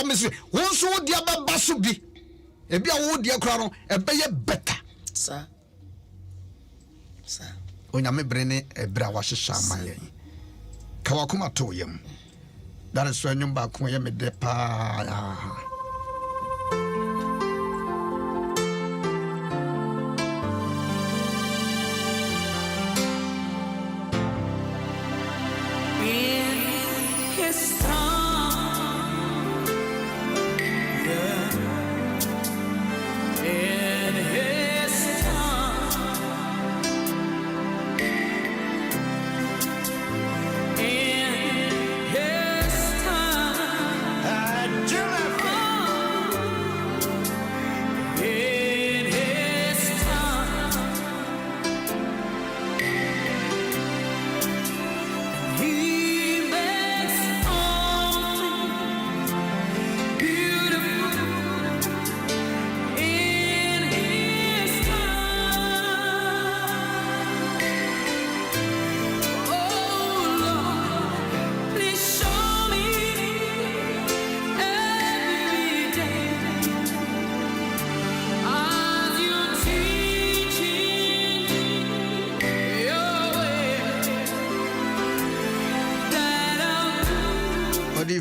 Miss, one so the other basubi. A be a wood dear crown, a bay better. Sir. When I may bring a brawash shama. Kawakuma to him. That is when you back when you made the pa.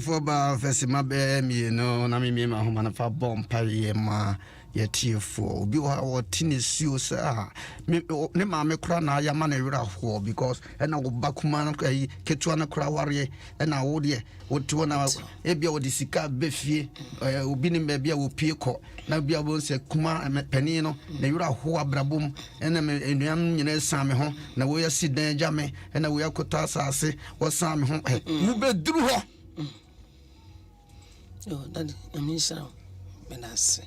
For about Fessima Bam, you know, Nami, my home and a bomb pay ma yet for be our tennis you, sir. Nema me crana yamane raw because and I will back man Ketuana Crawari and I would ye what to one hour ebia or the Sika Befi, Ubini Babia will pico. Now be able to say Kuma and Penino, the Yura Hoa Brabum, and a young Sammy home, now we are sitting Jammy, and we are Kotasa say, what Sam home, you be drew her. Yo, Daddy, I mean, so, when I say,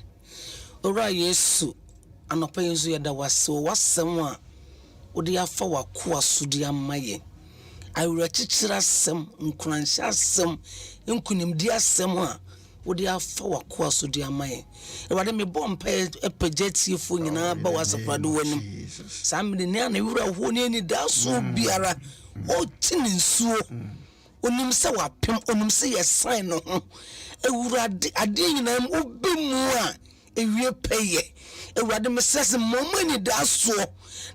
Ora Yesu, and a pain so that was so was someone, would you have for a quas sudia maye? I will teach us some, uncrunch us some, uncunim dear someone, would you have for a quas sudia maye? Rather me bomb pay a paget for you now, but was a prado. Somebody near the Ura who need that so beara, oh, tin in so. Onim se wa pem onim se ye sign no ewurade ade nyina obi mu a ewie peye ewurade me sese momani da so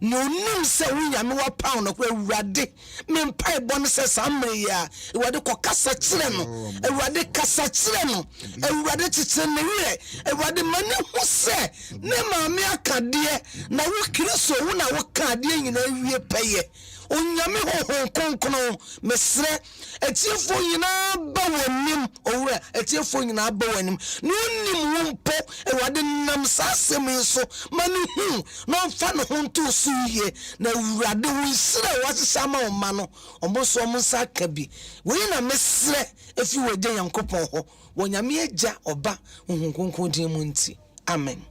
no onim se wunyame wa pound no ewurade me mpa ebon se samre ya ewurade ko kasa kire no ewurade kasa kire no ewurade tete ne wie ewurade mane hu se ne maame akade na wo kristo wo na wo ka ade nyina ewie peye onyame ho konkono mesre etiefo nyina ba wonim owura etiefo nyina ba wonim no nim wompo ewade nam sasem so manu hu no fa no ho nto suye na ewurade wonsire wasesama o ma no omoso omonsa ka bi we na mesre efi wagye yankopon ho wonyame agya oba hu konkon din mu nti amen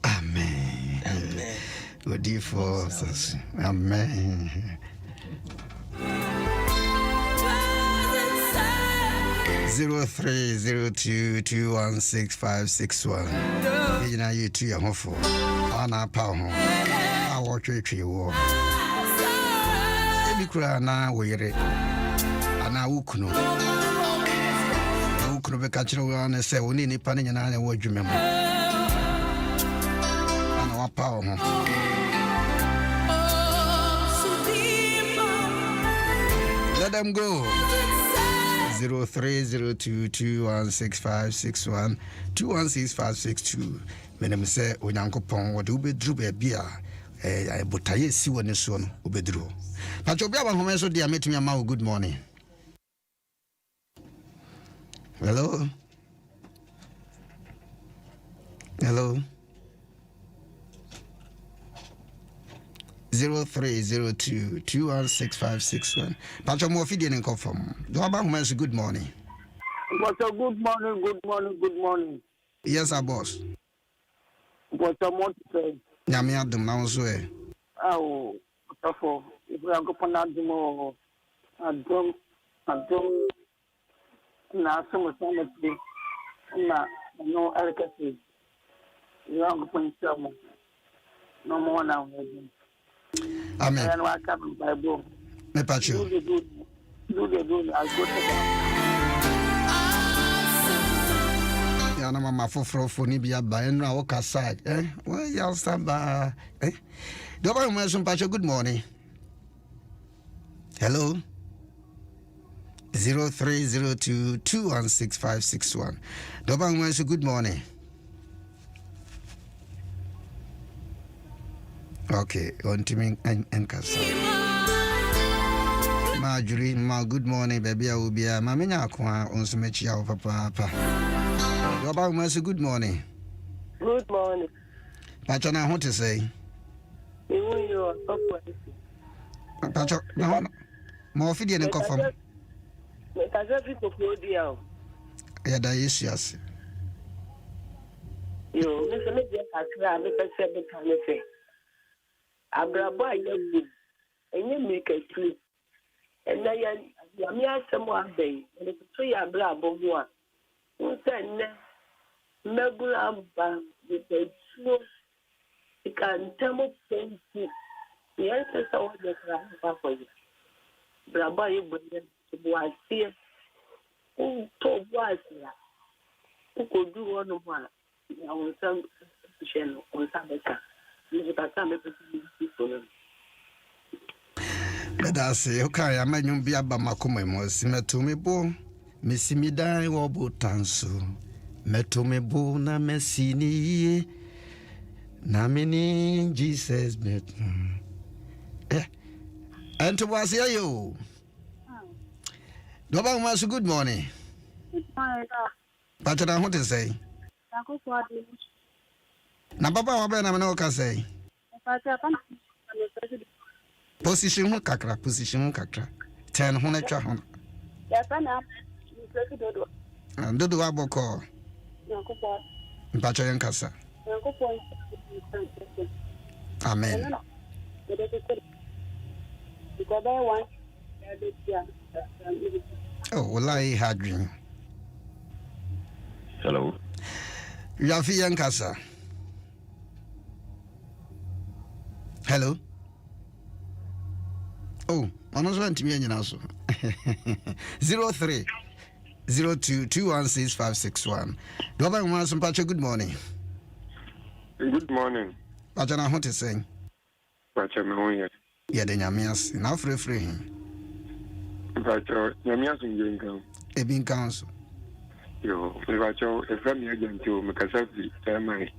amen amen. Good day for us. Amen. 0302216561. Ina you to your home. Ana pa ho. I watch you wo. Ebi kura na were. Ana ukunu. Ukunu be ka kire wo na se woni ni pa ne nyana na wo dwuma mu. Ana wa pa ho. Let them go. 0302216561 216562. When I say Onyankopon what ube dru baby a botaye si woni so no obedru. Pacho bia ba home so dia metumi ama good morning. Hello. Hello. 0302216561. Pacho mo fidie ne confirm. Do aba home so good morning. What a good morning, good morning, good morning. Yes, our boss. What a month say. Nyame adom na so e. Oh, tafo. If we are go for Adom na so sanity. Na no electricity. You are go for some. No more now. Amen. And what come Bible. Me pacho. Do the good. I go to ma foforo ni bia ba enu a wo kasa well ya stand by Adom Ahengua, good morning. Hello. 0302216561. Adom Ahengua, good morning. Okay, on to me and Kasa. Marjorie, good morning, baby. I will be a mamma on some papa. Adom Ahengua, good morning. Good morning. Pachana, what to say? Pacho, no, more feeding and coffee. Yeah, that is yes. You, Mr. Media, Mr. Seven, Abrabo, and you make a trip. And I am someone day, and it's 3 Abrabo one. Who said, Megulamba with a true, you can tell me, the answers are what they have for you. Brabo, you was here. Who told was here? Who could do one of one? On some channel, on some better. That's it. Okay, I'm going to be about my commerce. Metome bo, Missimida, Wobo Tansu. Metome bo, na Messini. Namini, Jesus, met. And to was here, you. Adom Ahengua, good morning. Good morning, But I want to say. Na papa wa bena me no ka say. Position hu kakra. Ten hu na twa hu. Ya sana dodo. Dodo wa boko. Yakopo. Mpacho yen kasa. Yakopo. Amen. Oh, wallahi hard dream. Hello. Yafi yen kasa. Hello. Oh, I'm not going to be any answer. 0302216561. Adom Ahengua, good morning. Good morning. Pacho na what to say? Pacho me hoye. Yeah, the nyamias. Now free. Pacho nyamias ngenga. Ebin council. Yo, Pacho e fami agent o me kasafi mai.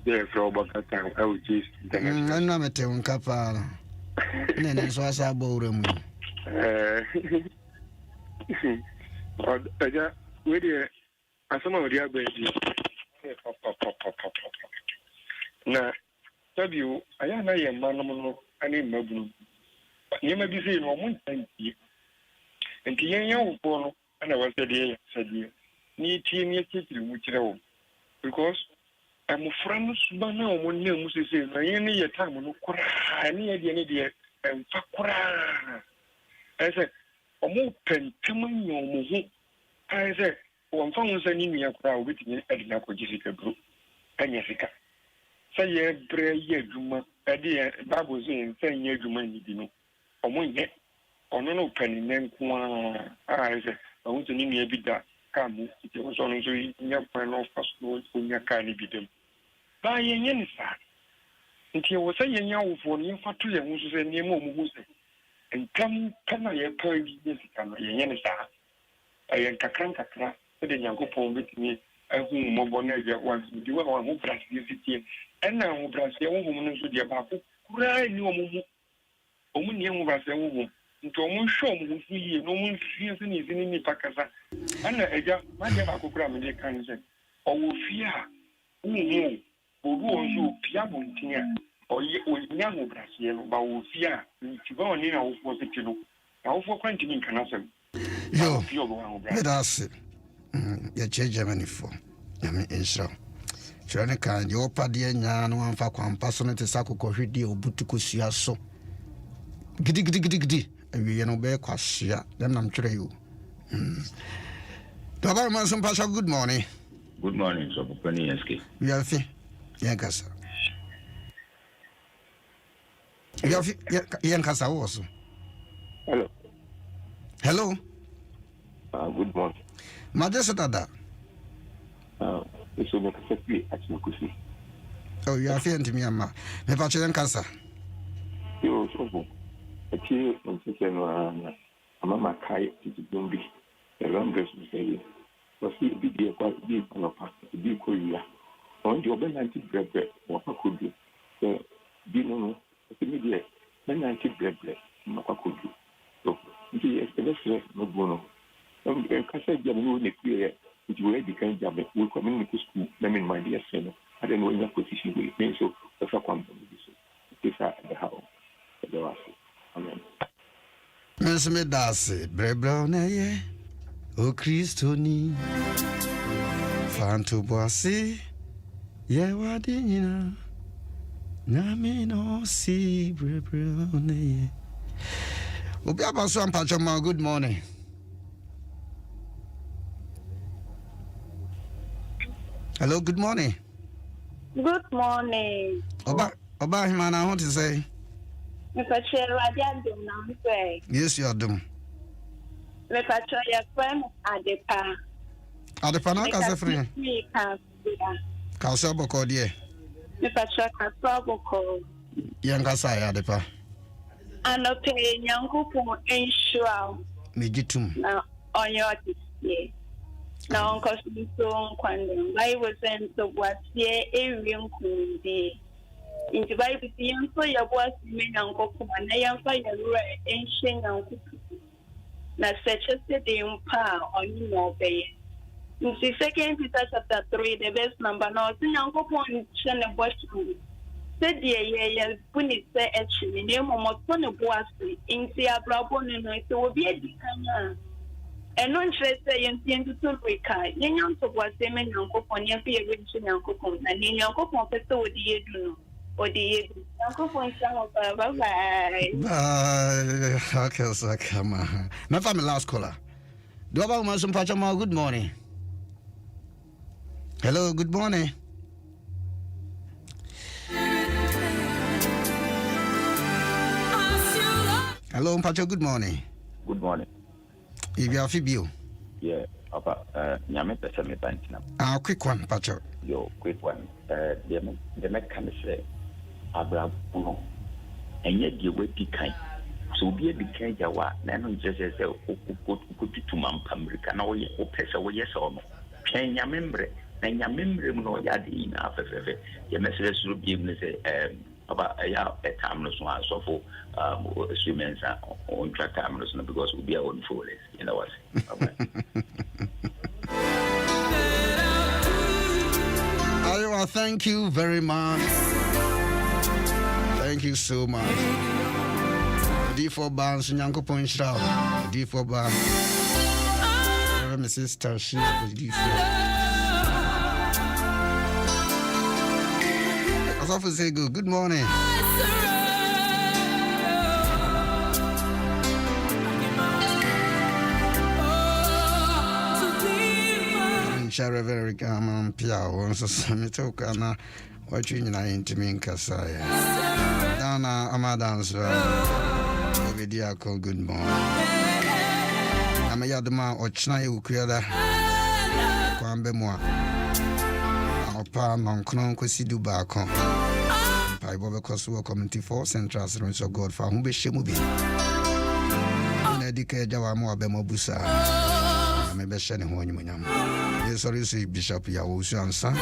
There for Bogota LG's international. I'm not a unkapa. Nene so asa bowrum. Oja, we dey asama we dey agbeji. Na sabiu aya na ye manom no ani mabunu. Nye ma bi sei no mo ntanti. Enti yen yawo po no ana wasede sadie. Ni tie ni ekiri mu kire wo. Because I'm friends, but no one knew Mrs. Any time no cry, any idea, and Fakura. I said, a more pen, Timon, no more. I said, one found sending me a crowd with me at the Jessica group. And Jessica. Say, yeah, pray, yeah, Juma, a dear Babos in 10 years, Juma, you know. Or one yet, or no penny, then I said, I want to name me a bit that. Come, it was on your plan of first note when your kind of them. By any side. Until was a young for near Fatu and was a near Momus. And come, I per years come a yen star. I am Kakranka, the young couple with me, and whom Mobonaja wants to do one who brings city. And now who brings the woman to the Abaku, cry no more. Only young was a woman. Into a moon show, no one fears in his enemy Pacasa. And a my Abaku they can say, oh, fear. Who also Piamontia or young Brazil, Baufia, Tivon, our Positino, our for Quentin Canasem. Yo, let us see. You change Germany for. I mean, Israel. Chronica, your paddy and Yan, one for one person to Sako Corridio, Butukusia so. Giddy, and we know bear quasia, then I'm sure you. Adom Ahengua, good morning. Good morning, so Penny and Ski. We are fi. Yankasa. You have Yankasa also. Hello. Hello. Good morning. Majestada. So make a free at Makusi. Oh, you are feeling to me, Amma. Me patch and cancer. You so a tear on second Amama Kai to Dumbi, the longest to say. Was he be a quite deep on a path to be Korea? On the open 90 bread, what I could do. So, Dino, the media, 90 bread, Maka could do. So, the express no bono. Casa Jamu, the clear, which will become Jamu, will come to school, them in my dear son. I don't know in that position with me, so the fuck one from this is the house. Amen. Miss me dase, Brebrown, O Christo ni Fanto Boise, ye wadina, Nami no si Brebrown. Obiaba Swam Pachoma, good morning. Hello, good morning. Good morning. Oba Himana, I want to say. Mr. Chair, Adom Ahengua. Yes, you are doing. Mr. Chair, your friend Adepa. Adepa na kasa free. Me can see. Kasa boko die. Mr. Chair, kasa boko. Yang kasa ya Adepa. Anope nyankupu ensure. Mejitum. Na onyo tisi. Na onko so kwande. Bible says so what ye ewiem kundi. Into Bible yen so ya boas me nyankupu na yan fa ya rura enshe nyankupu. Na seche se de mpa onyi no be. In 2 Peter chapter 3 the best number no nyankupu nche ne boshi. Said ye puni say actually name mo so ne boas into abrabo no so obi edikanya. And non say yen to reka yen to boas me nyankupu yen pe ye nyankupu na nyankupu pe so odi edu no. Odi edu. Nyankupu ncha bye bye. Bye. Okay, so come on. My family last caller. Do I have some Pachama? Good morning. Hello, good morning. Hello, Pacho, good morning. Good morning. If you are Fibio. Yeah, Papa, Yameta Samipantina. Quick one, Pacho. Yo, quick one. The Mecan say, Abrabuno, and yet you will be kind. So be a decay, Jawa, Nanon just as a put to Mampamrica, no, or Pesa, yes or no. Can you remember? And your memory no yadi in after your message will be about a timeless one, so for swimmers on track timeless because we'll be our own foolish, you know what? Iowa, thank you very much. Thank you so much. D4 bands, Nyanko Point Shroud, D4 band. My sister, she was D4. As often say good morning. Share very calm Pia once a samitoka na watching na intimate Kasaya. Dana Amadans Ovidia call good morning. Amayadama or China Ukiada Kwambe moi. Opa non kron kwesi du ba kon. Pai bo be koso community for Central Service of God for humbe shemu bi. Na dike jawa mo abe mo busa. Me be shane ho nyumunyam. Ye sorry say bishop ya wo su ansa.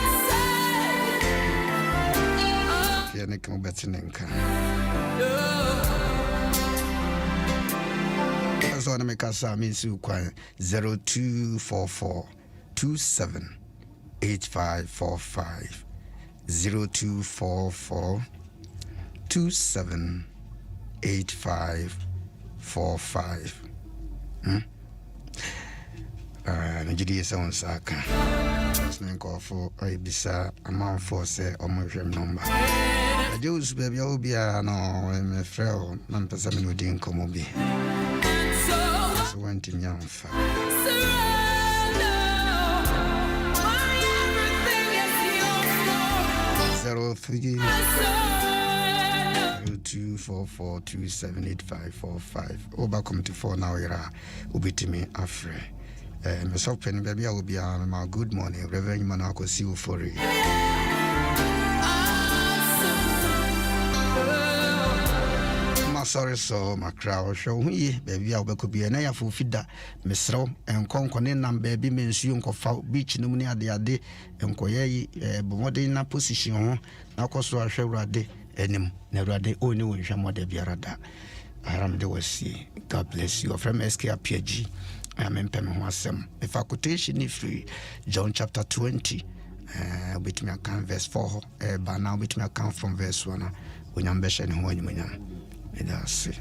Ye ne kan betinenka. So na me kasa mi su kwan 0244 27 8545 0244 27 8545. Nigeria sound saka. Snenko for Ibisa amount for say or my number. I just baby obia no me frel man pesa me no din komo bi. So went in young fa. 0244278545. Oba come to 4 now era ubitimi afre. myself pen baby I will be my good morning Reverend Manako see you for it. Sorry so my crowd show ye baby I could be an air for feeder Mistro and Concone and baby means you uncle beach no money at the ade and Koye Bomodina position now cost to show rade enim never day only when Shamode Biarada. I am the see. God bless you from SK Appiagyei. I am in Pemwasem. If I quotation is free, John chapter 20, with me account verse 4, but now with me account from verse 1. When I'm better and when you that's it.